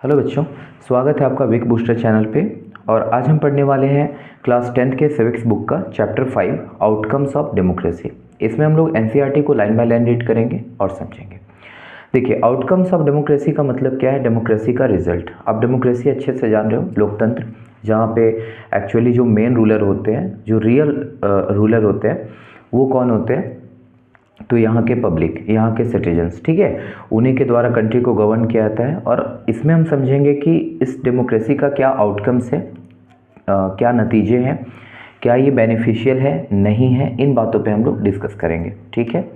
Hello बच्चों, स्वागत है आपका विक बूस्टर चैनल पे। और आज हम पढ़ने वाले हैं क्लास 10th के सिविक्स बुक का चैप्टर 5 आउटकम्स ऑफ डेमोक्रेसी। इसमें हम लोग एनसीईआरटी को लाइन बाय लाइन रीड करेंगे और समझेंगे। देखिए, आउटकम्स ऑफ डेमोक्रेसी का मतलब क्या है? डेमोक्रेसी का रिजल्ट। आप डेमोक्रेसी अच्छे से जान रहे हो, लोकतंत्र, जहाँ पे एक्चुअली जो मेन रूलर होते हैं, जो रियल रूलर होते हैं, वो कौन होते हैं? तो यहाँ के पब्लिक, यहाँ के सिटीजन्स, ठीक है, उन्हीं के द्वारा कंट्री को गवर्न किया जाता है। और इसमें हम समझेंगे कि इस डेमोक्रेसी का क्या आउटकम्स है, क्या नतीजे हैं, क्या ये बेनिफिशियल है, नहीं है, इन बातों पे हम लोग डिस्कस करेंगे। ठीक है,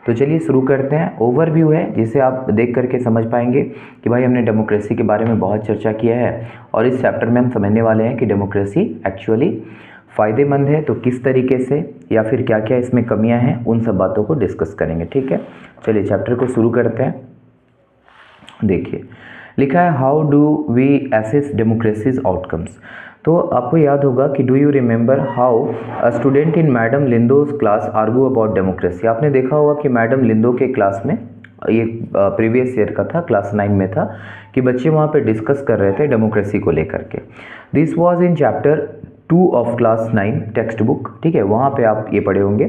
तो चलिए शुरू करते हैं। ओवरव्यू है जिसे आप देख करके समझ पाएंगे कि भाई हमने डेमोक्रेसी के बारे में बहुत चर्चा किया है और इस चैप्टर में हम समझने वाले हैं कि डेमोक्रेसी एक्चुअली फ़ायदेमंद है तो किस तरीके से, या फिर क्या क्या इसमें कमियां हैं, उन सब बातों को डिस्कस करेंगे। ठीक है, चलिए चैप्टर को शुरू करते हैं। देखिए, लिखा है how do we assess democracies outcomes. तो आपको याद होगा कि do you remember how a student in madam Lyngdoh's class argue about democracy. आपने देखा होगा कि मैडम लिंदो के क्लास में, ये प्रीवियस ईयर का था, क्लास 9 में था, कि बच्चे वहाँ पे डिस्कस कर रहे थे डेमोक्रेसी को लेकर के। This was in chapter 2 of class 9 text book. ठीक है, वहाँ पे आप ये पढ़े होंगे।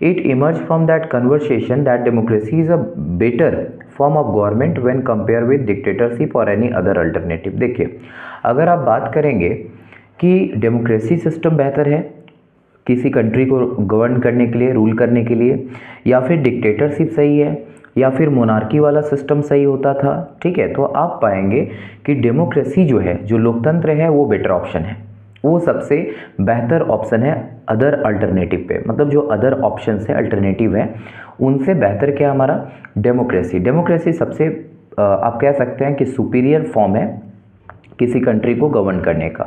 It emerge from that conversation that democracy is a better form of government when compare with dictatorship और एनी अदर अल्टरनेटिव। देखिए, अगर आप बात करेंगे कि डेमोक्रेसी सिस्टम बेहतर है किसी कंट्री को गवर्न करने के लिए, रूल करने के लिए, या फिर डिक्टेटरशिप सही है, या फिर मोनार्की वाला सिस्टम सही होता था, ठीक है, तो आप पाएंगे कि डेमोक्रेसी जो है, जो लोकतंत्र है, वो बेटर ऑप्शन है, वो सबसे बेहतर ऑप्शन है अदर अल्टरनेटिव पे। मतलब जो अदर ऑप्शन है, अल्टरनेटिव है, उनसे बेहतर क्या हमारा डेमोक्रेसी। डेमोक्रेसी सबसे आप कह सकते हैं कि सुपीरियर फॉर्म है किसी कंट्री को गवर्न करने का।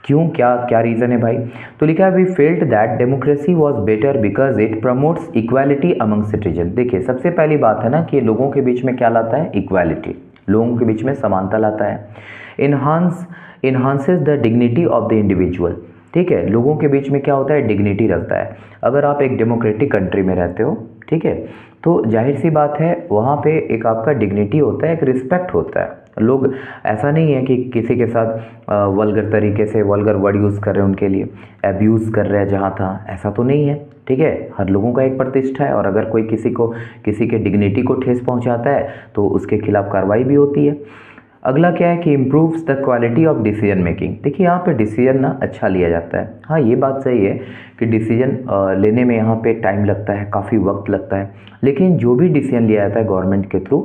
क्यों, क्या क्या रीज़न है भाई? तो लिखा है we felt that democracy was better because it promotes equality among citizen. देखिए, सबसे पहली बात है ना कि लोगों के बीच में क्या लाता है? इक्वालिटी, लोगों के बीच में समानता लाता है। Enhances the dignity of the individual. ठीक है, लोगों के बीच में क्या होता है? डिग्निटी रखता है। अगर आप एक डेमोक्रेटिक कंट्री में रहते हो, ठीक है, तो जाहिर सी बात है वहाँ पे एक आपका डिग्निटी होता है, एक रिस्पेक्ट होता है। लोग ऐसा नहीं है कि किसी के साथ वल्गर तरीके से वल्गर वर्ड यूज़ कर रहे हैं, उनके लिए एब्यूज़ कर रहे हैं जहाँ था, ऐसा तो नहीं है। ठीक है, हर लोगों का एक प्रतिष्ठा है, और अगर कोई किसी के डिग्निटी को ठेस पहुँचाता है तो उसके खिलाफ कार्रवाई भी होती है। अगला क्या है कि improves the quality of decision making. देखिए, यहाँ पे डिसीजन ना अच्छा लिया जाता है। हाँ, ये बात सही है कि डिसीजन लेने में यहाँ पे टाइम लगता है, काफ़ी वक्त लगता है, लेकिन जो भी डिसीजन लिया जाता है गवर्नमेंट के थ्रू,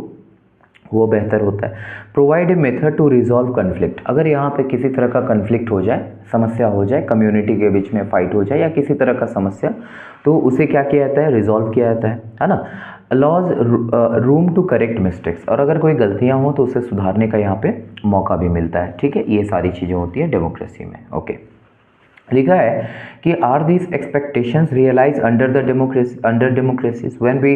वो बेहतर होता है। Provide a method to resolve conflict. अगर यहाँ पे किसी तरह का कन्फ्लिक्ट हो जाए, समस्या हो जाए, कम्युनिटी के बीच में फाइट हो जाए या किसी तरह का समस्या, तो उसे क्या किया जाता है? रिजॉल्व किया जाता है ना। Allows room to correct mistakes, और अगर कोई गलतियाँ हों तो उसे सुधारने का यहाँ पे मौका भी मिलता है। ठीक है, ये सारी चीज़ें होती हैं डेमोक्रेसी में। ओके, लिखा है कि are these expectations realise under democracies when we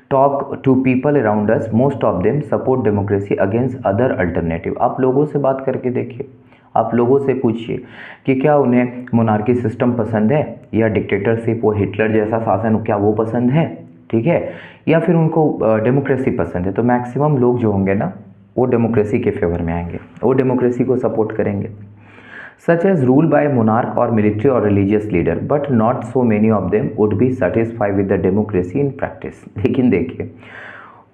talk to people around us, most of them support democracy against other alternative. आप लोगों से बात करके देखिए, आप लोगों से पूछिए कि क्या उन्हें मोनार्की सिस्टम पसंद है, या डिक्टेटरशिप, वो हिटलर जैसा शासन, क्या वो पसंद है? ठीक है, या फिर उनको डेमोक्रेसी पसंद है? तो मैक्सिमम लोग जो होंगे ना, वो डेमोक्रेसी के फेवर में आएंगे, वो डेमोक्रेसी को सपोर्ट करेंगे। such as rule by monarch or military or religious leader, but not so many of them would be satisfied with the democracy in practice। लेकिन देखिए,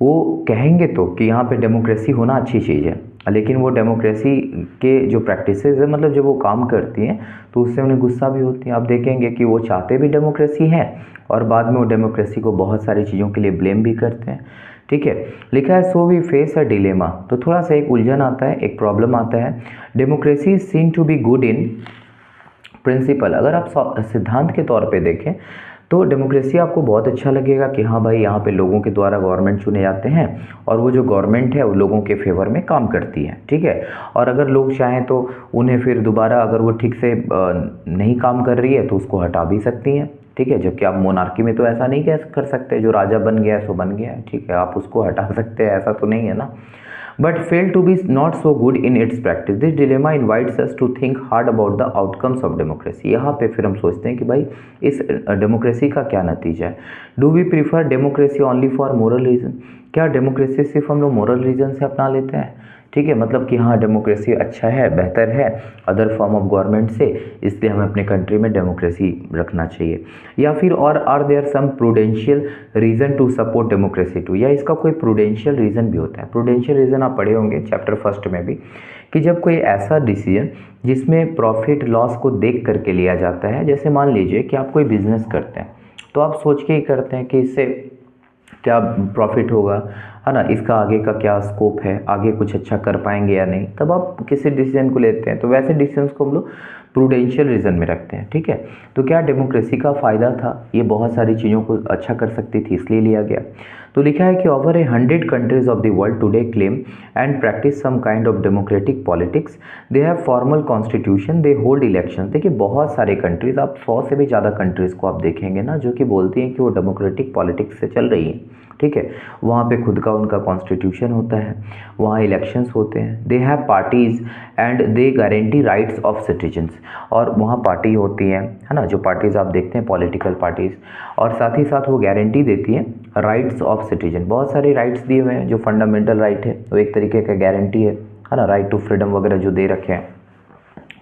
वो कहेंगे तो कि यहाँ पे डेमोक्रेसी होना अच्छी चीज़ है, लेकिन वो डेमोक्रेसी के जो प्रैक्टिसेस है, मतलब जब वो काम करती हैं, तो उससे उन्हें गुस्सा भी होती है। आप देखेंगे कि वो चाहते भी डेमोक्रेसी है और बाद में वो डेमोक्रेसी को बहुत सारी चीज़ों के लिए ब्लेम भी करते हैं। ठीक है, लिखा है so we face a dilemma. तो थोड़ा सा एक उलझन आता है, एक प्रॉब्लम आता है। Democracy is seen to be good in principle. अगर आप सिद्धांत के तौर पे देखें तो डेमोक्रेसी आपको बहुत अच्छा लगेगा कि हाँ भाई, यहाँ पे लोगों के द्वारा गवर्नमेंट चुने जाते हैं और वो जो गवर्नमेंट है वो लोगों के फेवर में काम करती है। ठीक है, और अगर लोग चाहें तो उन्हें फिर दोबारा, अगर वो ठीक से नहीं काम कर रही है तो उसको हटा भी सकती हैं। ठीक है, जबकि आप मोनार्की में तो ऐसा नहीं कर सकते, जो राजा बन गया है सो बन गया है। ठीक है, आप उसको हटा सकते हैं, ऐसा तो नहीं है ना। but fail to be not so good in its practice. This dilemma invites us to think hard about the outcomes of democracy. यहाँ पे फिर हम सोचते हैं कि भाई इस डेमोक्रेसी का क्या नतीजा है। Do we prefer democracy only for moral reason? क्या डेमोक्रेसी सिर्फ हम लोग मोरल रीजन से अपना लेते हैं, ठीक है, मतलब कि हाँ डेमोक्रेसी अच्छा है, बेहतर है अदर फॉर्म ऑफ गवर्नमेंट से, इसलिए हमें अपने कंट्री में डेमोक्रेसी रखना चाहिए। या फिर और are there some prudential reason to support democracy too, या इसका कोई प्रूडेंशियल रीज़न भी होता है। प्रूडेंशियल रीज़न आप पढ़े होंगे चैप्टर फर्स्ट में भी, कि जब कोई ऐसा डिसीजन जिसमें प्रॉफिट लॉस को देख करके लिया जाता है, जैसे मान लीजिए कि आप कोई बिजनेस करते हैं तो आप सोच के ही करते हैं कि इससे क्या प्रॉफिट होगा, है ना, इसका आगे का क्या स्कोप है, आगे कुछ अच्छा कर पाएंगे या नहीं, तब आप किसी डिसीजन को लेते हैं। तो वैसे डिसीजंस को हम लोग प्रूडेंशियल रीज़न में रखते हैं। ठीक है, तो क्या डेमोक्रेसी का फ़ायदा था, ये बहुत सारी चीज़ों को अच्छा कर सकती थी इसलिए लिया गया। तो लिखा है कि over 100 countries of the world today claim and practice some kind of democratic politics, they have formal constitution, they hold election. देखिए बहुत सारे कंट्रीज़, आप 100 से भी ज़्यादा कंट्रीज़ को आप देखेंगे ना जो कि बोलती हैं कि वो डेमोक्रेटिक पॉलिटिक्स से चल रही हैं। ठीक है, वहाँ पे खुद का उनका कॉन्स्टिट्यूशन होता है, वहाँ इलेक्शंस होते हैं, they have parties and they guarantee rights of citizens, और वहाँ पार्टी होती हैं, है ना, जो पार्टीज़ आप देखते हैं पॉलिटिकल पार्टीज़, और साथ ही साथ वो गारंटी देती हैं राइट्स ऑफ सिटीजन। बहुत सारे राइट्स दिए हुए हैं, जो फंडामेंटल राइट है वो एक तरीके का गारंटी है ना, राइट टू फ्रीडम वगैरह जो दे रखे हैं।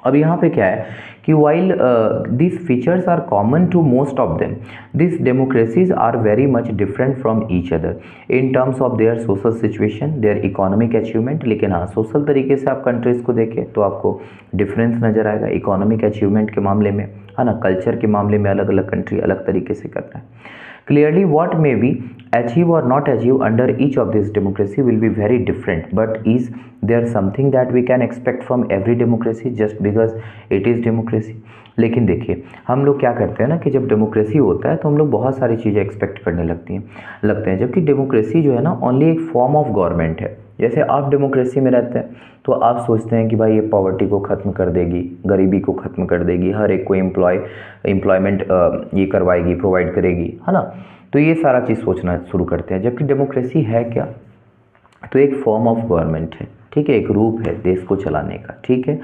अब यहाँ पे क्या है कि while this features are common to most of them, this democracies are very much different from each other in terms of their social situation, their economic achievement. लेकिन हाँ, सोशल तरीके से आप कंट्रीज़ को देखें तो आपको डिफरेंस नज़र आएगा इकोनॉमिक अचीवमेंट के मामले में, है ना, कल्चर के मामले में अलग अलग कंट्री अलग तरीके से कर रहा है। Clearly, what may be achieved or not achieved under each of this democracy will be very different. But is there something that we can expect from every democracy just because it is democracy? लेकिन देखिए हम लोग क्या करते हैं ना कि जब डेमोक्रेसी होता है तो हम लोग बहुत सारी चीज़ें एक्सपेक्ट करने लगते हैं, जबकि डेमोक्रेसी जो है ना ओनली एक फॉर्म ऑफ गवर्नमेंट है। जैसे आप डेमोक्रेसी में रहते हैं तो आप सोचते हैं कि भाई ये पॉवर्टी को ख़त्म कर देगी, गरीबी को ख़त्म कर देगी, हर एक को एम्प्लॉयमेंट ये करवाएगी, प्रोवाइड करेगी, है ना। तो ये सारा चीज़ सोचना शुरू करते हैं, जबकि डेमोक्रेसी है क्या, तो एक फॉर्म ऑफ गवर्नमेंट है। ठीक है, एक रूप है देश को चलाने का। ठीक है,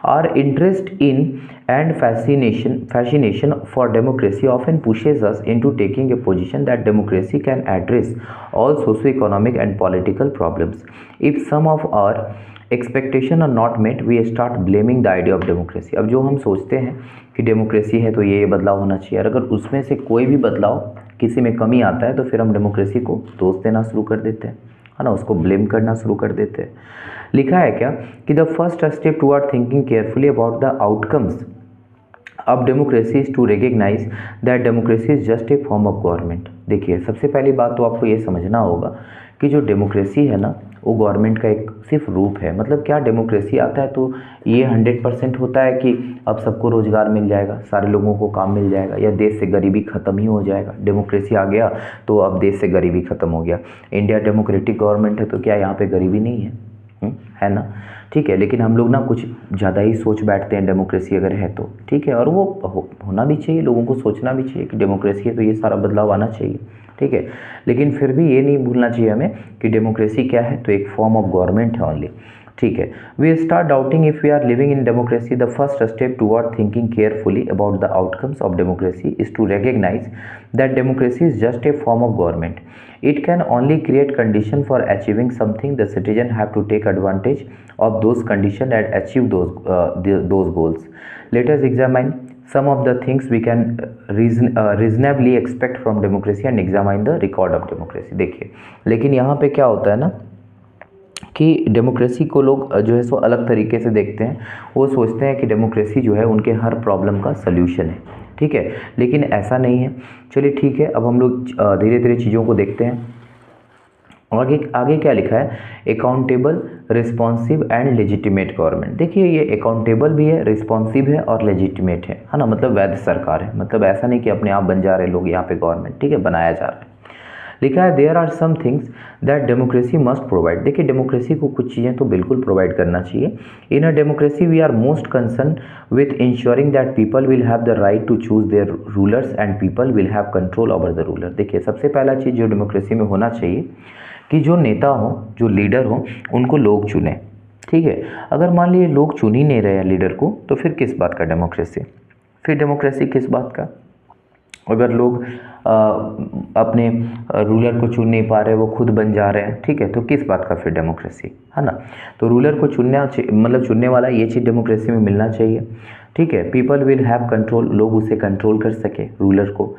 are interest in and fascination for democracy often pushes us into taking a position that democracy can address all socio-economic and political problems. If some of our expectation are not met, we start blaming the idea of democracy. अब जो हम सोचते हैं कि democracy है तो ये बदलाव होना चाहिए, और अगर उसमें से कोई भी बदलाव किसी में कमी आता है तो फिर हम डेमोक्रेसी को दोष देना शुरू कर देते हैं, है ना, उसको ब्लेम करना शुरू कर देते हैं। लिखा है क्या कि the first step toward thinking carefully about the outcomes of democracy is to recognise that democracy is just a form of government. देखिए सबसे पहली बात तो आपको ये समझना होगा कि जो डेमोक्रेसी है ना वो गवर्नमेंट का एक सिर्फ रूप है। मतलब क्या डेमोक्रेसी आता है तो ये 100% होता है कि अब सबको रोज़गार मिल जाएगा, सारे लोगों को काम मिल जाएगा, या देश से गरीबी ख़त्म ही हो जाएगा। डेमोक्रेसी आ गया तो अब देश से गरीबी ख़त्म हो गया। इंडिया डेमोक्रेटिक गवर्नमेंट है तो क्या यहाँ पे गरीबी नहीं है? है ना। ठीक है, लेकिन हम लोग ना कुछ ज़्यादा ही सोच बैठते हैं डेमोक्रेसी अगर है तो। ठीक है, और वो होना भी चाहिए, लोगों को सोचना भी चाहिए कि डेमोक्रेसी है तो ये सारा बदलाव आना चाहिए। ठीक है, लेकिन फिर भी ये नहीं भूलना चाहिए हमें कि डेमोक्रेसी क्या है, तो एक फॉर्म ऑफ गवर्नमेंट है ओनली। ठीक है, we start doubting if we are living in democracy. The first step toward thinking carefully about the outcomes of democracy is to recognise that democracy is just a form of government. It can only create condition for achieving something. The citizen have to take advantage of those conditions and achieve those goals. Let us examine some of the things we can reasonably expect from democracy and examine the record of democracy. देखिए, लेकिन यहाँ पे क्या होता है ना कि democracy को लोग जो है सो अलग तरीके से देखते हैं। वो सोचते हैं कि डेमोक्रेसी जो है उनके हर प्रॉब्लम का सल्यूशन है। ठीक है, लेकिन ऐसा नहीं है। चलिए ठीक है, अब हम लोग धीरे धीरे चीज़ों को देखते हैं। और आगे क्या लिखा है, accountable, responsive and legitimate government. देखिए ये अकाउंटेबल भी है, रिस्पॉन्सिव है और लेजिटिमेट है ना, मतलब वैध सरकार है। मतलब ऐसा नहीं कि अपने आप बन जा रहे लोग यहाँ पे गवर्नमेंट, ठीक है, बनाया जा रहा है। लिखा है there are some things that democracy must provide. देखिए डेमोक्रेसी को कुछ चीज़ें तो बिल्कुल प्रोवाइड करना चाहिए। In a democracy we are most concern with ensuring that people will have the right to choose their rulers and people will have control over the ruler. देखिए सबसे पहला चीज़ जो डेमोक्रेसी में होना चाहिए कि जो नेता हो, जो लीडर हो, उनको लोग चुने। ठीक है, अगर मान लीजिए लोग चुन ही नहीं रहे हैं लीडर को, तो फिर किस बात का डेमोक्रेसी, फिर डेमोक्रेसी किस बात का। अगर लोग अपने रूलर को चुन नहीं पा रहे, वो खुद बन जा रहे हैं, ठीक है, तो किस बात का फिर डेमोक्रेसी, है ना। तो रूलर को चुनना मतलब चुनने वाला, ये चीज़ डेमोक्रेसी में मिलना चाहिए, ठीक है। पीपल विल हैव कंट्रोल, लोग उसे कंट्रोल कर सके रूलर को।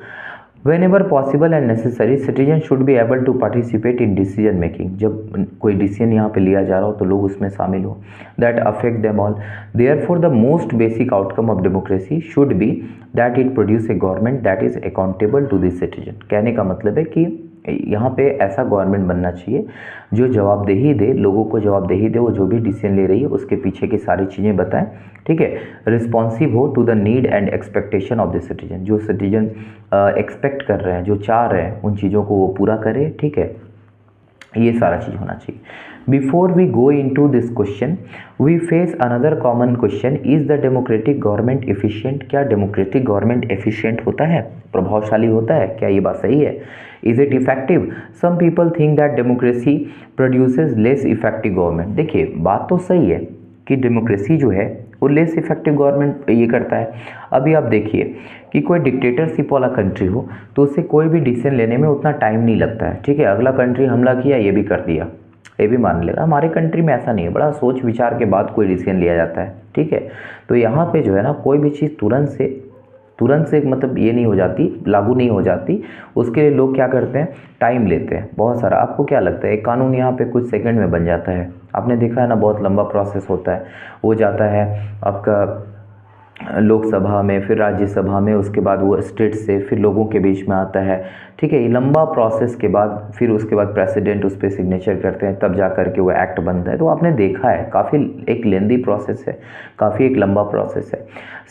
Whenever possible and necessary, citizens should be able to participate in decision making. जब कोई डिसीजन यहाँ पे लिया जा रहा हो तो लोग उसमें शामिल हो, that affect them all. Therefore, the most basic outcome of democracy should be that it produce a government that is accountable to the citizen. कहने का मतलब है कि यहाँ पे ऐसा गवर्नमेंट बनना चाहिए जो जवाबदेही दे, लोगों को जवाबदेही दे, वो जो भी डिसीजन ले रही है उसके पीछे की सारी चीज़ें बताएं, ठीक है। रिस्पॉन्सिव हो to the need and expectation of the citizen, जो सिटीजन एक्सपेक्ट कर रहे हैं, जो चाह रहे हैं, उन चीज़ों को वो पूरा करे, ठीक है। ये सारा चीज़ होना चाहिए। Before we go into this question, we face another common question, is the democratic government efficient. क्या डेमोक्रेटिक गवर्नमेंट एफिशिएंट होता है, प्रभावशाली होता है, क्या ये बात सही है? Is it effective? Some people think that democracy produces less effective government. देखिए, बात तो सही है कि डेमोक्रेसी जो है वो लेस इफेक्टिव गवर्नमेंट ये करता है। अभी आप देखिए कि कोई डिक्टेटरशिप वाला कंट्री हो तो उससे कोई भी डिसीजन लेने में उतना टाइम नहीं लगता है, ठीक है। अगला कंट्री हमला किया, ये भी कर दिया, ये भी मान लेगा। हमारे कंट्री में ऐसा नहीं है, बड़ा सोच विचार के बाद कोई डिसीजन लिया जाता है, ठीक है। तो यहाँ पे जो है ना, कोई भी चीज़ तुरंत से मतलब ये नहीं हो जाती, लागू नहीं हो जाती। उसके लिए लोग क्या करते हैं, टाइम लेते हैं बहुत सारा। आपको क्या लगता है एक कानून यहाँ पे कुछ सेकंड में बन जाता है? आपने देखा है ना, बहुत लंबा प्रोसेस होता है। वो जाता है आपका लोकसभा में, फिर राज्यसभा में, उसके बाद वो स्टेट से फिर लोगों के बीच में आता है, ठीक है। ये लंबा प्रोसेस के बाद फिर उसके बाद प्रेसिडेंट उस पर सिग्नेचर करते हैं, तब जा कर के वो एक्ट बनता है। तो आपने देखा है काफ़ी एक लेंदी प्रोसेस है, काफ़ी एक लंबा प्रोसेस है।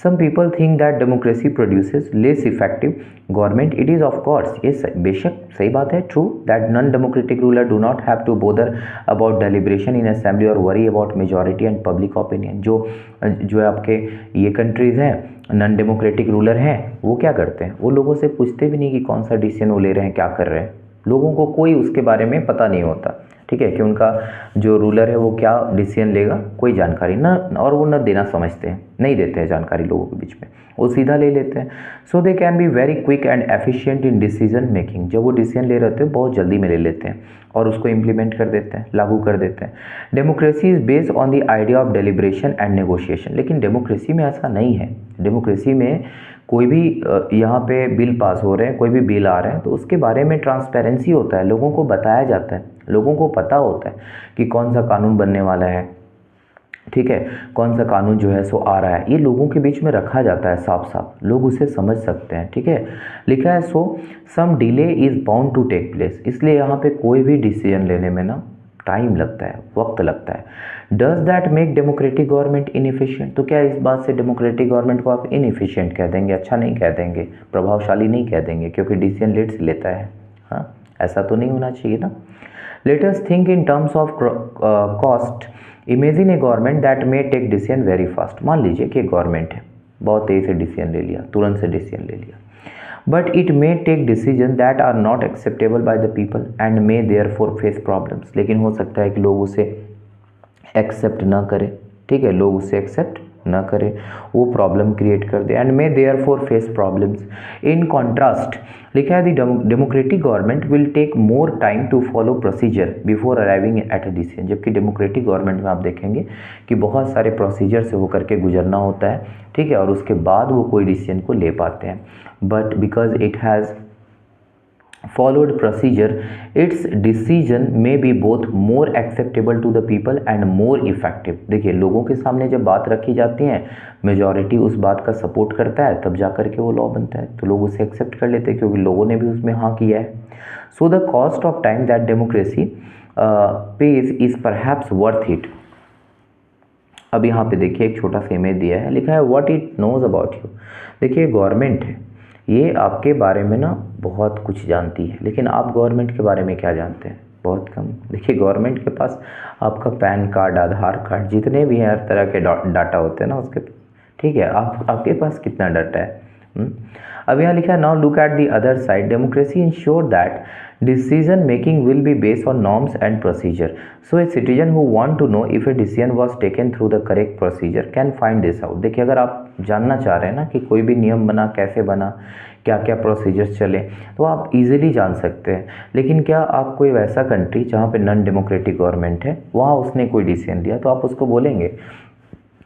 Some people think that democracy produces less effective government. It is of course, ये बेशक सही बात है, true that non democratic ruler do not have to bother about deliberation in assembly और worry about majority and public opinion. जो है आपके ये कंट्रीज़ हैं, नॉन डेमोक्रेटिक रूलर हैं, वो क्या करते हैं, वो लोगों से पूछते भी नहीं कि कौन सा डिसीजन वो ले रहे हैं, क्या कर रहे हैं। लोगों को कोई उसके बारे में पता नहीं होता, ठीक है, कि उनका जो रूलर है वो क्या डिसीजन लेगा, कोई जानकारी ना, और वो न देना समझते हैं, नहीं देते हैं जानकारी लोगों के बीच में, वो सीधा ले लेते हैं। So they can be very quick and efficient in decision making. जब वो डिसीजन ले रहे थे बहुत जल्दी में ले लेते हैं और उसको इम्प्लीमेंट कर देते हैं, लागू कर देते हैं। Democracy is based on the idea of deliberation and negotiation. लेकिन डेमोक्रेसी में ऐसा नहीं है। डेमोक्रेसी में कोई भी यहाँ पे बिल पास हो रहे हैं, कोई भी बिल आ रहे हैं, तो उसके बारे में ट्रांसपेरेंसी होता है, लोगों को बताया जाता है, लोगों को पता होता है कि कौन सा कानून बनने वाला है, ठीक है, कौन सा कानून जो है सो आ रहा है, ये लोगों के बीच में रखा जाता है साफ साफ, लोग उसे समझ सकते हैं, ठीक है। लिखा है so some delay is bound to take place. इसलिए यहाँ पे कोई भी डिसीजन लेने में ना टाइम लगता है, वक्त लगता है। Does that make democratic government inefficient? तो क्या इस बात से डेमोक्रेटिक गवर्नमेंट को आप इनएफिशिएंट कह देंगे, अच्छा नहीं कह देंगे, प्रभावशाली नहीं कह देंगे क्योंकि डिसीजन लेट से लेता है? हाँ, ऐसा तो नहीं होना चाहिए ना। Let us think in terms of cost. Imagine a government that may take decision very fast. मान लीजिए कि गवर्नमेंट है, बहुत तेज़ी से डिसीजन ले लिया, तुरंत से डिसीजन ले लिया, but it may take decision that are not acceptable by the people and may therefore face problems. लेकिन हो सकता है कि लोग उसे एक्सेप्ट ना करें, ठीक है, लोग उसे एक्सेप्ट ना करें, वो प्रॉब्लम क्रिएट कर दे, and may therefore face problems. In contrast लिखा है the democratic government will take more time to follow procedure before arriving at a decision. जबकि डेमोक्रेटिक गवर्नमेंट में आप देखेंगे कि बहुत सारे प्रोसीजर से होकर के गुजरना होता है, ठीक है, और उसके बाद वो कोई डिसीजन को ले पाते हैं। But because it has followed procedure, its decision may be both more acceptable to the people and more effective। देखिए, लोगों के सामने जब बात रखी जाती है, मेजॉरिटी उस बात का सपोर्ट करता है, तब जा करके वो लॉ बनता है, तो लोग उसे एक्सेप्ट कर लेते हैं क्योंकि लोगों ने भी उसमें हाँ किया है। So the cost of time that democracy page is perhaps worth it. अब यहाँ पे देखिए एक छोटा सा इमेज दिया है, लिखा है what it knows about you. देखिए, गवर्नमेंट है, ये आपके बारे में ना बहुत कुछ जानती है, लेकिन आप गवर्नमेंट के बारे में क्या जानते हैं? बहुत कम। देखिए, गवर्नमेंट के पास आपका पैन कार्ड, आधार कार्ड, जितने भी हैं हर तरह के डाटा होते हैं ना उसके, ठीक है, आपके पास कितना डाटा है अब यहाँ लिखा है now look at the other side, democracy ensure that decision making will be based on norms and procedure, so a citizen who want to know if a decision was taken through the correct procedure can find this out. देखिए, अगर आप जानना चाह रहे हैं ना कि कोई भी नियम बना कैसे बना, क्या क्या प्रोसीजर्स चले, तो आप इजीली जान सकते हैं। लेकिन क्या आप कोई वैसा कंट्री जहाँ पे नॉन डेमोक्रेटिक गवर्नमेंट है, वहाँ उसने कोई डिसीजन लिया, तो आप उसको बोलेंगे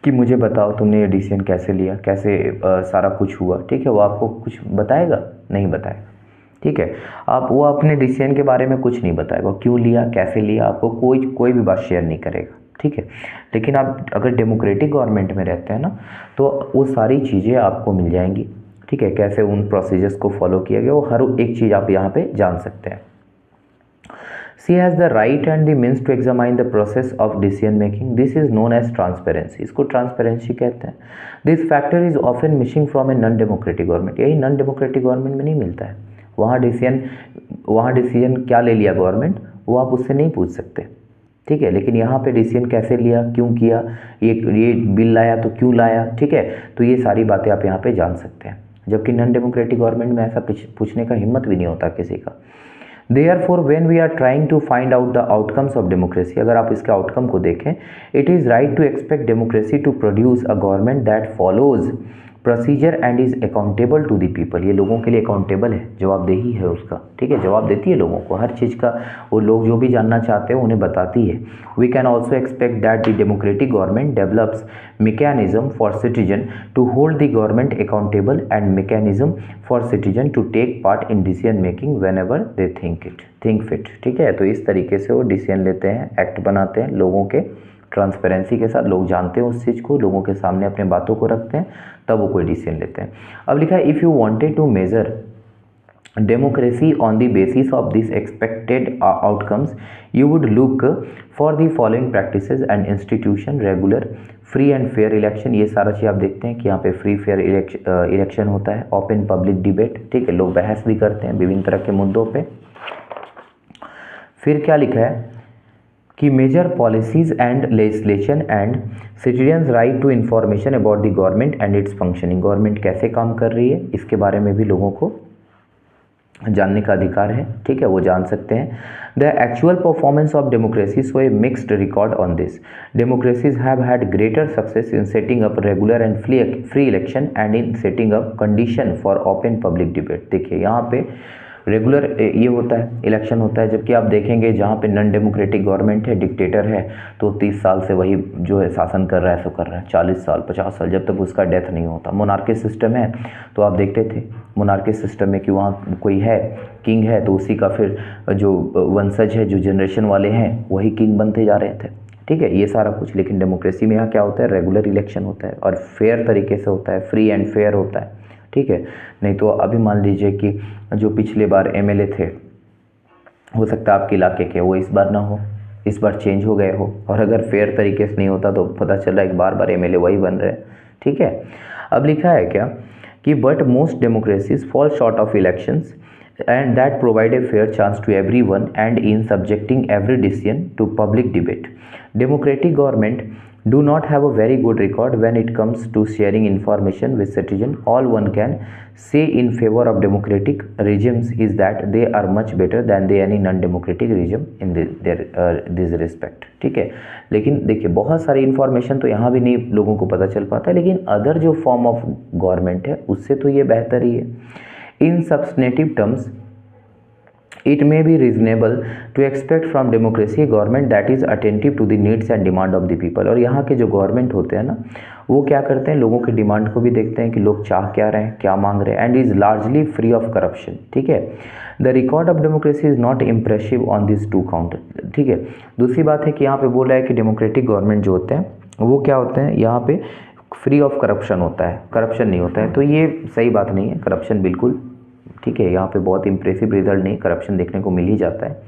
कि मुझे बताओ तुमने ये डिसीजन कैसे लिया, कैसे सारा कुछ हुआ, ठीक है। वो आपको कुछ बताएगा? नहीं बताएगा, ठीक है। वो अपने डिसीजन के बारे में कुछ नहीं बताएगा, क्यों लिया, कैसे लिया, आपको कोई भी बात शेयर नहीं करेगा, ठीक है। लेकिन आप अगर डेमोक्रेटिक गवर्नमेंट में रहते हैं ना, तो वो सारी चीज़ें आपको मिल जाएंगी, ठीक है। कैसे उन प्रोसीजर्स को फॉलो किया गया, वो हर एक चीज़ आप यहाँ पे जान सकते हैं। She has the right and the means to examine the process of decision making. This is known as transparency. इसको transparency कहते हैं। This factor is often missing from a non-democratic government. यही non-democratic government में नहीं मिलता है। वहाँ decision क्या ले लिया गवर्नमेंट, वो आप उससे नहीं पूछ सकते, ठीक है। लेकिन यहाँ पे डिसीजन कैसे लिया, क्यों किया, ये बिल लाया तो क्यों लाया, ठीक है। तो ये सारी बातें आप यहाँ पे जान सकते हैं, जबकि नॉन डेमोक्रेटिक गवर्नमेंट में ऐसा पूछने का हिम्मत भी नहीं होता किसी का। Therefore, when we are trying to find out the outcomes of democracy, अगर आप इसके आउटकम को देखें, it is right to expect democracy to produce a government that follows procedure and is accountable to the people। ये लोगों के लिए accountable है, जवाबदेही है उसका, ठीक है। जवाब देती है लोगों को हर चीज़ का, वो लोग जो भी जानना चाहते हैं उन्हें बताती है। We can also expect that the democratic government develops mechanism for citizen to hold the government accountable and mechanism for citizen to take part in decision making whenever they think fit, ठीक है। तो इस तरीके से वो decision लेते हैं, act बनाते हैं लोगों के ट्रांसपेरेंसी के साथ, लोग जानते हैं उस चीज़ को, लोगों के सामने अपने बातों को रखते हैं, तब वो कोई डिसीजन लेते हैं। अब लिखा है if you wanted to measure democracy on the basis of these expected outcomes, you would look for the following practices and institution: regular, free and fair election। ये सारा चीज़ आप देखते हैं कि यहाँ पे फ्री फेयर इलेक्शन होता है, ओपन पब्लिक डिबेट, ठीक है, लोग बहस भी करते हैं विभिन्न तरह के मुद्दों पे। फिर क्या लिखा है कि major policies and legislation and citizens right to information about the government and its functioning. Government कैसे काम कर रही है, इसके बारे में भी लोगों को जानने का अधिकार है, ठीक है, वो जान सकते हैं। The actual performance of democracy so A mixed record on this. Democracies have had greater success in setting up regular and free election and in setting up condition for open public debate. देखिए, यहाँ पे regular ये होता है, election होता है, जबकि आप देखेंगे जहाँ पे नॉन डेमोक्रेटिक गवर्नमेंट है, डिक्टेटर है, तो 30 साल से वही जो है शासन कर रहा है, सो कर रहा है 40 साल 50 साल, जब तक उसका डेथ नहीं होता। मोनार्की सिस्टम है तो आप देखते थे मोनार्की सिस्टम में कि वहाँ कोई है, किंग है, तो उसी का फिर जो वंशज है, जो जनरेशन वाले हैं, वही किंग बनते जा रहे थे, ठीक है, ये सारा कुछ। लेकिन डेमोक्रेसी में यहाँ क्या होता है, रेगुलर इलेक्शन होता है और फेयर तरीके से होता है, फ्री एंड फेयर होता है, ठीक है। नहीं तो अभी मान लीजिए कि जो पिछले बार एमएलए थे, हो सकता है आपके इलाके के, वो इस बार ना हो, इस बार चेंज हो गए हो, और अगर फेयर तरीके से नहीं होता तो पता चल रहा है कि बार बार एमएलए वही बन रहे हैं, ठीक है। अब लिखा है क्या कि but most democracies fall short of elections and that provide a fair chance to everyone and in subjecting every decision to public debate. Democratic government do not have a very good record when it comes to sharing information with citizen. All one can say in favor of democratic regimes is that they are much better than the any non-democratic regime in this respect, ठीक है। लेकिन देखिए, बहुत सारी information तो यहाँ भी नहीं लोगों को पता चल पाता, लेकिन अदर जो फॉर्म ऑफ गवर्नमेंट है उससे तो ये बेहतर ही है। In substantive terms, it may be reasonable to expect from democracy a government that is attentive to the needs and demand of the people। और यहाँ के जो गवर्नमेंट होते हैं ना, वो क्या करते हैं, लोगों के डिमांड को भी देखते हैं कि लोग चाह क्या रहे हैं, क्या मांग रहे हैं, and is largely free of corruption, ठीक है। The record of democracy is not impressive on this to count, ठीक है। दूसरी बात है कि यहाँ पे बोल रहा है कि डेमोक्रेटिक गवर्नमेंट जो होते हैं वो क्या होते हैं, यहाँ पे फ्री ऑफ करप्शन होता है, करप्शन नहीं होता है, तो ये सही बात नहीं है। करप्शन बिल्कुल, ठीक है, यहाँ पे बहुत इंप्रेसिव रिजल्ट नहीं, करप्शन देखने को मिल ही जाता है।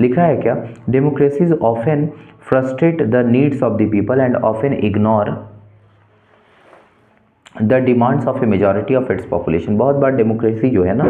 लिखा है क्या, democracies often frustrate the needs of the people and often ignore the demands of A majority of its population. बहुत बार डेमोक्रेसी जो है ना,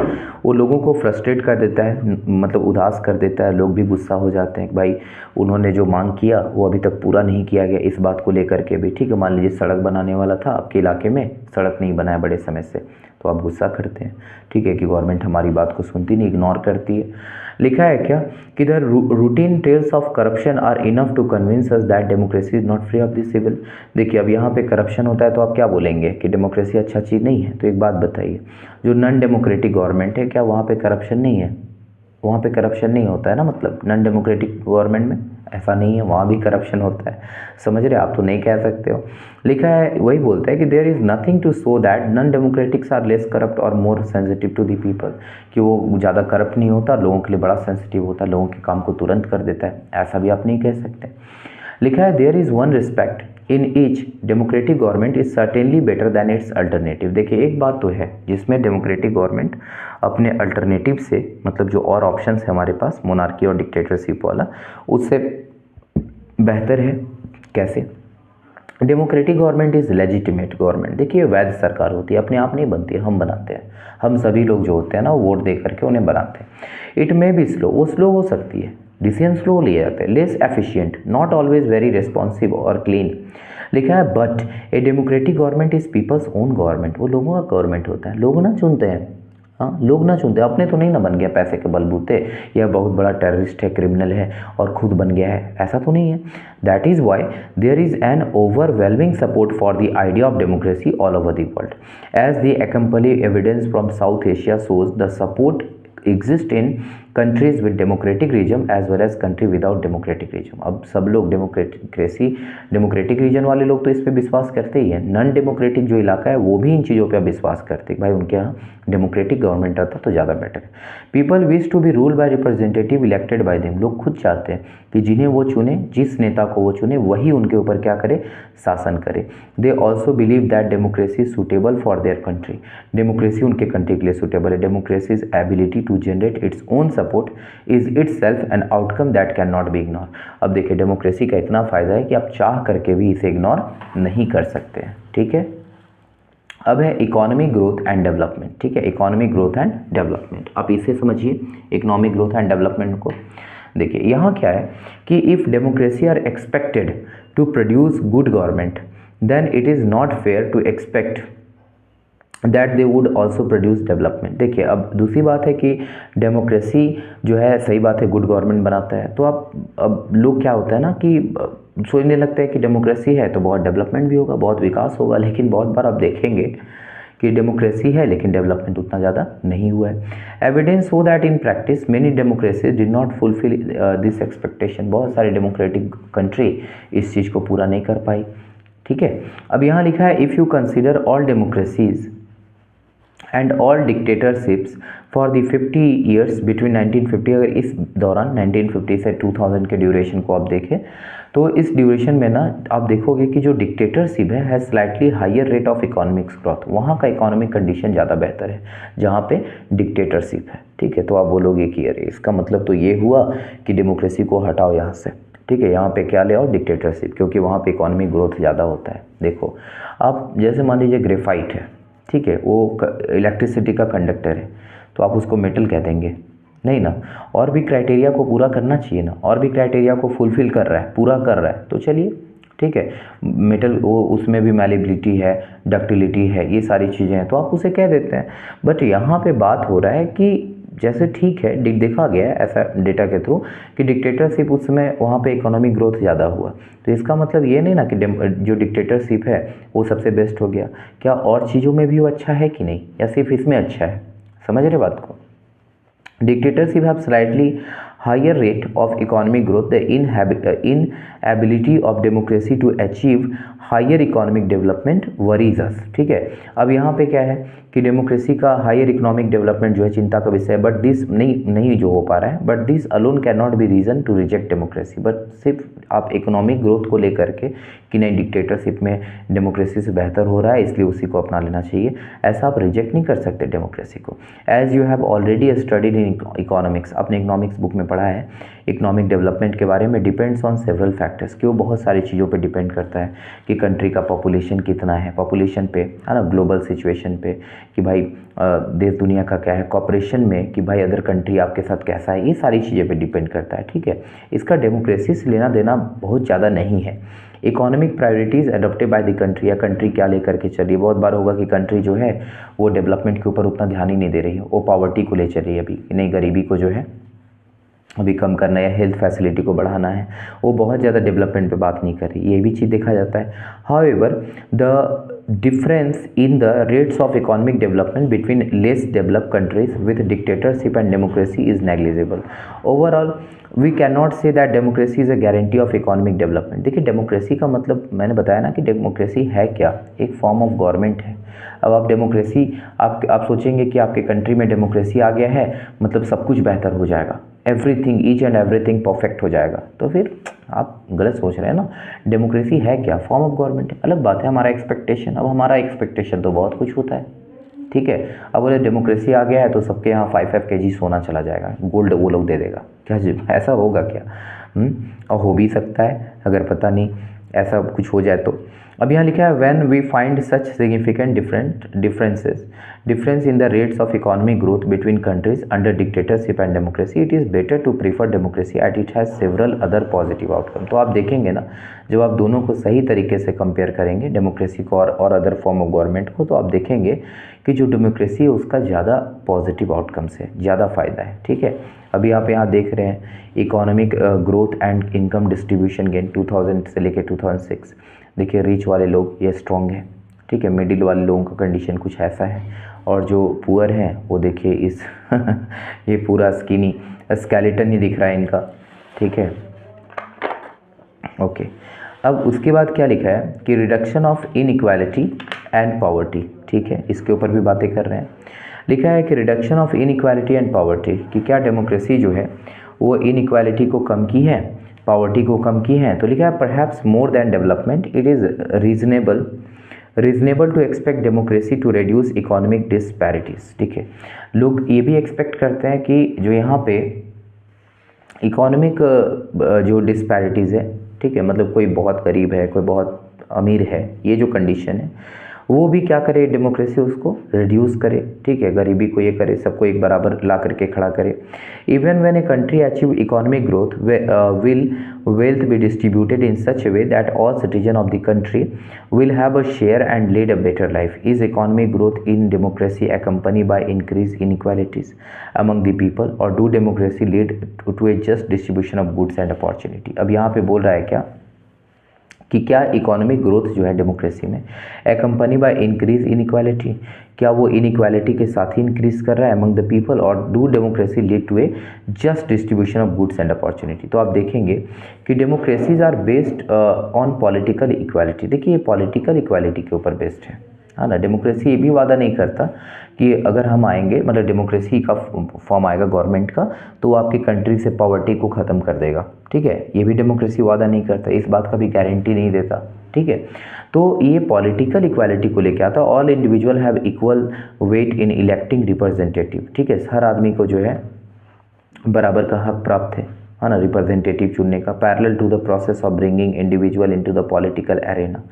वो लोगों को फ्रस्ट्रेट कर देता है, मतलब उदास कर देता है, लोग भी गुस्सा हो जाते हैं कि भाई उन्होंने जो मांग किया वो अभी तक पूरा नहीं किया गया, इस बात को लेकर के भी, ठीक है। मान लीजिए सड़क बनाने वाला था आपके इलाके में, सड़क नहीं बनाया बड़े समय से, तो आप गुस्सा करते हैं, ठीक है, कि गवर्नमेंट हमारी बात को सुनती नहीं, इग्नोर करती है। लिखा है क्या कि the routine trails of corruption are enough to convince us that democracy is not free of this civil. देखिए अब यहाँ पे करप्शन होता है तो आप क्या बोलेंगे कि डेमोक्रेसी अच्छा चीज़ नहीं है। तो एक बात बताइए, जो नॉन डेमोक्रेटिक गवर्नमेंट है क्या वहाँ पे करप्शन नहीं है? वहाँ पे करप्शन नहीं होता है ना, मतलब नॉन डेमोक्रेटिक गवर्नमेंट में ऐसा नहीं है, वहाँ भी करप्शन होता है। समझ रहे, आप तो नहीं कह सकते हो। लिखा है वही बोलता है कि there is nothing to show that non democratics are less corrupt और more sensitive to the people, कि वो ज़्यादा करप्ट नहीं होता, लोगों के लिए बड़ा सेंसिटिव होता है, लोगों के काम को तुरंत कर देता है, ऐसा भी आप नहीं कह सकते। लिखा है there is one respect in each democratic government is certainly better than its alternative. देखिए एक बात तो है जिसमें डेमोक्रेटिक गवर्नमेंट अपने अल्टरनेटिव से, मतलब जो और ऑप्शंस है हमारे पास मोनार्की और डिक्टेटरशिप वाला, उससे बेहतर है। कैसे? Democratic government is legitimate government. देखिए वैध सरकार होती है, अपने आप नहीं बनती है, हम बनाते हैं। हम सभी लोग जो होते हैं ना वो वोट दे करके उन्हें बनाते हैं। इट मे बी स्लो, वो स्लो हो सकती है, डिसीजन स्लो लिए जाते हैं, less efficient, not always very responsive और क्लीन। लिखा है but a democratic government is people's own government, वो लोगों का गवर्नमेंट होता है, लोग ना चुनते हैं। हाँ, लोग ना चुनते, अपने तो नहीं ना बन गया पैसे के बलबूते, या बहुत बड़ा टेररिस्ट है, क्रिमिनल है और खुद बन गया है, ऐसा तो नहीं है। That is why there is an overwhelming support for the idea of democracy all over the world, as the accompanying evidence from South Asia shows the support exist in countries with democratic regime as well as country without democratic regime। अब सब लोग democratic reason वाले लोग तो इस पे विश्वास करते ही हैं, नॉन डेमोक्रेटिक जो इलाका है वो भी इन चीज़ों पे विश्वास करते हैं, भाई उनके यहाँ डेमोक्रेटिक गवर्नमेंट आता तो ज़्यादा बेटर है। People wish to be rule by representative elected by them, लोग खुद चाहते हैं कि जिन्हें वो चुने, जिस नेता को वो चुने वही उनके ऊपर क्या करे, शासन करे। They also believe that democracy suitable for their country, democracy उनके कंट्री के लिए सूटेबल है। Democracy is ability to generate its own support is itself an outcome that can not be ignore. अब देखिए डेमोक्रेसी का इतना फ़ायदा है कि आप चाह करके भी इसे इग्नोर नहीं कर सकते हैं, ठीक है। अब है इकोनॉमिक ग्रोथ एंड डेवलपमेंट, ठीक है, इकोनॉमिक ग्रोथ एंड डेवलपमेंट, आप इसे समझिए इकोनॉमिक ग्रोथ एंड डेवलपमेंट को। देखिए यहाँ क्या है कि if democracy are expected to produce good government then it is not fair to expect that they would also produce development. देखिए अब दूसरी बात है कि डेमोक्रेसी जो है, सही बात है, गुड गवर्नमेंट बनाता है, तो आप अब लोग क्या होता है ना कि सोचने लगता है कि डेमोक्रेसी है तो बहुत डेवलपमेंट भी होगा, बहुत विकास होगा, लेकिन बहुत बार आप देखेंगे कि डेमोक्रेसी है लेकिन डेवलपमेंट उतना ज़्यादा नहीं हुआ है। एविडेंस हो that in practice many democracies did not fulfil this expectation, बहुत सारे डेमोक्रेटिक कंट्री इस चीज़ को पूरा नहीं कर पाई, ठीक है। अब यहाँ लिखा है if you consider all democracies and all dictatorships for the 50 years between 1950, अगर इस दौरान 1950 से 2000 के ड्यूरेशन को आप देखें तो इस ड्यूरेशन में ना आप देखोगे कि जो डिक्टेटरशिप है slightly higher rate of economics growth, वहाँ का इकोनॉमिक कंडीशन ज़्यादा बेहतर है जहाँ पे डिक्टेटरशिप है, ठीक है। तो आप बोलोगे कि अरे इसका मतलब तो ये हुआ कि डेमोक्रेसी को हटाओ यहाँ से, ठीक है, यहाँ पे क्या ले आओ, डिक्टेटरशिप, क्योंकि वहाँ पे इकोनॉमिक ग्रोथ ज़्यादा होता है। देखो आप जैसे मान लीजिए ग्रेफाइट है, ठीक है, वो इलेक्ट्रिसिटी का कंडक्टर है, तो आप उसको मेटल कह देंगे नहीं ना, और भी क्राइटेरिया को पूरा करना चाहिए ना, और भी क्राइटेरिया को फुलफिल कर रहा है, पूरा कर रहा है, तो चलिए ठीक है, मेटल वो उसमें भी मैलिबिलिटी है, डक्टिलिटी है, ये सारी चीज़ें हैं, तो आप उसे कह देते हैं। बट यहाँ पे बात हो रहा है कि जैसे ठीक है देखा गया है ऐसा डेटा के थ्रू कि डिक्टेटरशिप उस समय वहाँ पे इकोनॉमिक ग्रोथ ज़्यादा हुआ, तो इसका मतलब ये नहीं ना कि जो डिक्टेटरशिप है वो सबसे बेस्ट हो गया, क्या और चीज़ों में भी वो अच्छा है कि नहीं, या सिर्फ इसमें अच्छा है, समझ रहे बात को। Dictatorship have slightly higher rate of economic growth, the inability of democracy to achieve higher economic development worries us, ठीक है। अब यहाँ पे क्या है कि डेमोक्रेसी का हायर इकोनॉमिक डेवलपमेंट जो है चिंता का विषय है, बट दिस नहीं जो हो पा रहा है, but this alone can not be reason to reject democracy. But सिर्फ आप इकोनॉमिक ग्रोथ को लेकर के कि नहीं डिक्टेटरशिप में डेमोक्रेसी से बेहतर हो रहा है इसलिए उसी को अपना लेना चाहिए, ऐसा आप रिजेक्ट नहीं कर सकते डेमोक्रेसी को। As you have already studied in economics, आपने इकोनॉमिक्स बुक में पढ़ा है इकोनॉमिक डेवलपमेंट के बारे में, डिपेंड्स ऑन सेवरल फैक्टर्स, कि वो बहुत सारी चीज़ों पे डिपेंड करता है कि कंट्री का पॉपुलेशन कितना है, पॉपुलेशन पे है ना, ग्लोबल सिचुएशन पे, कि भाई देश दुनिया का क्या है, कॉपरेशन में कि भाई अदर कंट्री आपके साथ कैसा है, ये सारी चीज़ें पे डिपेंड करता है, ठीक है। इसका डेमोक्रेसी से लेना देना बहुत ज़्यादा नहीं है। Economic priorities adopted by the country, या कंट्री क्या लेकर के चल रही है। बहुत बार होगा कि कंट्री जो है वो डेवलपमेंट के ऊपर उतना ध्यान ही नहीं दे रही है, वो पॉवर्टी को ले चल रही है अभी, नहीं गरीबी को जो है अभी कम करना है या हेल्थ फैसिलिटी को बढ़ाना है, वो बहुत ज़्यादा डेवलपमेंट पे बात नहीं कर रही, ये भी चीज़ देखा जाता है। However the difference in the rates of economic development between less developed countries with dictatorship and democracy is negligible. Overall we can not say that democracy is a guarantee of economic development. देखिए democracy का मतलब मैंने बताया ना कि democracy है क्या, एक फॉर्म ऑफ गवर्नमेंट है। अब आप डेमोक्रेसी आप सोचेंगे कि आपके कंट्री में डेमोक्रेसी आ गया है मतलब सब कुछ बेहतर हो जाएगा, everything each and everything perfect हो जाएगा, तो फिर आप गलत सोच रहे हैं ना। डेमोक्रेसी है क्या, फॉर्म ऑफ गवर्नमेंट है। अलग बात है हमारा एक्सपेक्टेशन, अब हमारा एक्सपेक्टेशन तो बहुत कुछ होता है, ठीक है। अब बोले डेमोक्रेसी आ गया है तो सबके यहाँ 5-5 kg सोना चला जाएगा, गोल्ड वो लोग दे देगा, क्या जी ऐसा होगा क्या? और हो भी सकता है, अगर पता नहीं ऐसा कुछ हो जाए तो। अब यहाँ लिखा है when we find such significant difference in the rates of economic growth between countries under dictatorship and democracy, it is better to prefer democracy at it has several other positive outcome. तो आप देखेंगे ना, जब आप दोनों को सही तरीके से कंपेयर करेंगे, डेमोक्रेसी को और अदर फॉर्म ऑफ गवर्नमेंट को, तो आप देखेंगे कि जो डेमोक्रेसी है उसका ज़्यादा पॉजिटिव आउटकम्स है, ज़्यादा फ़ायदा है, ठीक है। अभी आप यहाँ देख रहे हैं economic growth and income distribution gain 2000 से लेकर 2006। देखिए रिच वाले लोग ये स्ट्रॉन्ग है, ठीक है, मिडिल वाले लोगों का कंडीशन कुछ ऐसा है, और जो पुअर हैं वो देखिए इस ये पूरा स्किनी स्केलेटन ही दिख रहा है इनका, ठीक है, ओके। अब उसके बाद क्या लिखा है कि reduction of inequality and poverty, ठीक है, इसके ऊपर भी बातें कर रहे हैं। लिखा है कि reduction of inequality and poverty, कि क्या डेमोक्रेसी जो है वो इनइक्वालिटी को कम की है, पॉवर्टी को कम की है। तो लिखा है perhaps more than development it is reasonable to expect democracy to reduce economic disparities, ठीक है। लोग ये भी एक्सपेक्ट करते हैं कि जो यहाँ पे इकोनॉमिक जो डिस्पैरिटीज़ है, ठीक है, मतलब कोई बहुत गरीब है कोई बहुत अमीर है, ये जो कंडीशन है वो भी क्या करे, डेमोक्रेसी उसको रिड्यूस करे, ठीक है, गरीबी को ये करे, सबको एक बराबर ला करके खड़ा करे। Even when a country achieve economic growth will wealth be distributed in such a way that all citizens of the country will have a share and lead a better life. Is economic growth in democracy accompanied by increased inequalities among the people, or do democracy lead to a just distribution of goods and opportunity? अब यहाँ पे बोल रहा है क्या कि क्या economic growth जो है डेमोक्रेसी में एक्कम्पनी बाय इंक्रीज इनइक्वालिटी, क्या वो इनइक्वालिटी के साथ ही इंक्रीज कर रहा है अमंग द पीपल, और do democracy lead to a just distribution of goods and opportunity. तो आप देखेंगे कि democracies are based on political equality. देखिए ये पॉलिटिकल इक्वालिटी के ऊपर बेस्ड है ना। डेमोक्रेसी ये भी वादा नहीं करता कि अगर हम आएंगे, मतलब डेमोक्रेसी का फॉर्म आएगा गवर्नमेंट का, तो वो आपकी कंट्री से पॉवर्टी को ख़त्म कर देगा, ठीक है, ये भी डेमोक्रेसी वादा नहीं करता, इस बात का भी गारंटी नहीं देता, ठीक है। तो ये पॉलिटिकल इक्वालिटी को लेके आता, all individual have equal weight in electing representative, ठीक है, हर आदमी को जो है बराबर का हक प्राप्त है ना, रिप्रेजेंटेटिव चुनने का, parallel to the process of bringing individual into the political arena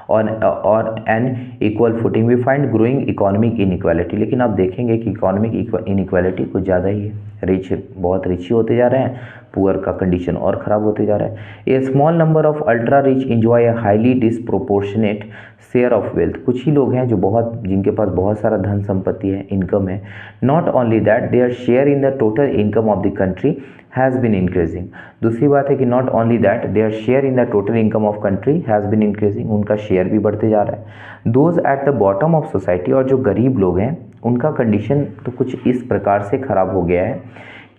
और an equal footing we find growing economic inequality. लेकिन आप देखेंगे कि इकोनॉमिक इनइक्वालिटी कुछ ज़्यादा ही है, रिच बहुत रिच ही होते जा रहे हैं, पुअर का कंडीशन और ख़राब होते जा रहा है। A small number of ultra rich enjoy a highly disproportionate share of wealth, कुछ ही लोग हैं जो जिनके पास बहुत सारा धन संपत्ति है, इनकम है। Not only that their share in the total income of the country has been increasing. दूसरी बात है कि not only that their share in the total income of country has been increasing, उनका शेयर भी बढ़ते जा रहा है। Those at the bottom of society, और जो गरीब लोग हैं उनका कंडीशन तो कुछ इस प्रकार से ख़राब हो गया है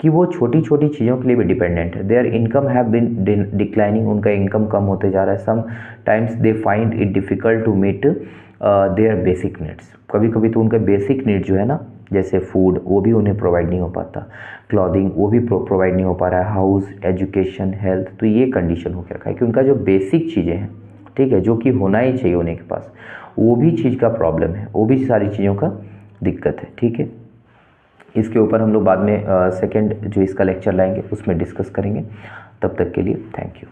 कि वो छोटी छोटी चीज़ों के लिए भी डिपेंडेंट है। Their income have been declining, उनका इनकम कम होते जा रहा है। Sometimes they find it difficult to meet their basic needs, कभी कभी तो उनका बेसिक नीड जो है ना, जैसे फूड, वो भी उन्हें प्रोवाइड नहीं हो पाता, क्लॉथिंग वो भी प्रोवाइड नहीं हो पा रहा है, हाउस, एजुकेशन, हेल्थ, तो ये कंडीशन हो रखा है कि उनका जो बेसिक चीज़ें हैं, ठीक है, जो कि होना ही चाहिए उन्हें के पास, वो भी चीज़ का प्रॉब्लम है, वो भी सारी चीज़ों का दिक्कत है, ठीक है। इसके ऊपर हम लोग बाद में सेकंड जो इसका लेक्चर लाएंगे उसमें डिस्कस करेंगे। तब तक के लिए थैंक यू।